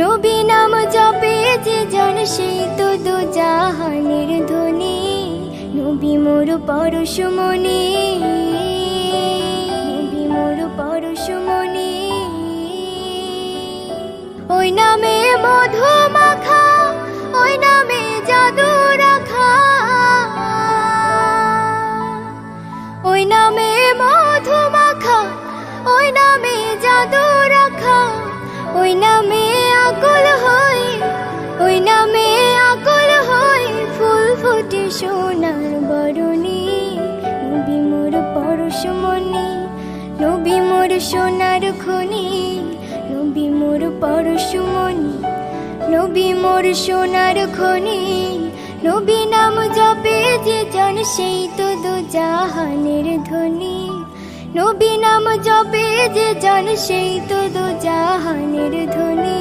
নবী নাম জপে যে জন সেই তো দু জাহানের ধ্বনি। নবী মোর পরশমণি, নবী মোর পরশমণি। ওই নামে মধু মাখা, ওই নামে জাদু রাখা, ওই নামে মধু মাখা, ওই নামে জাদু রাখা। ওই নামে আকুল হই, ওই নামে আকুল হই, ফুল ফুটে সোনার বরণী। নবী মোর পরশমণি, নবী মোর সোনার খনি। নবী মোর পরশমণি, নবী মোর সোনার খনি। নবী নাম জপে যে জন সেই তো দু জাহানের ধ্বনি। নবী নাম জপে যে জন সেই তো দু জাহানের ধ্বনি।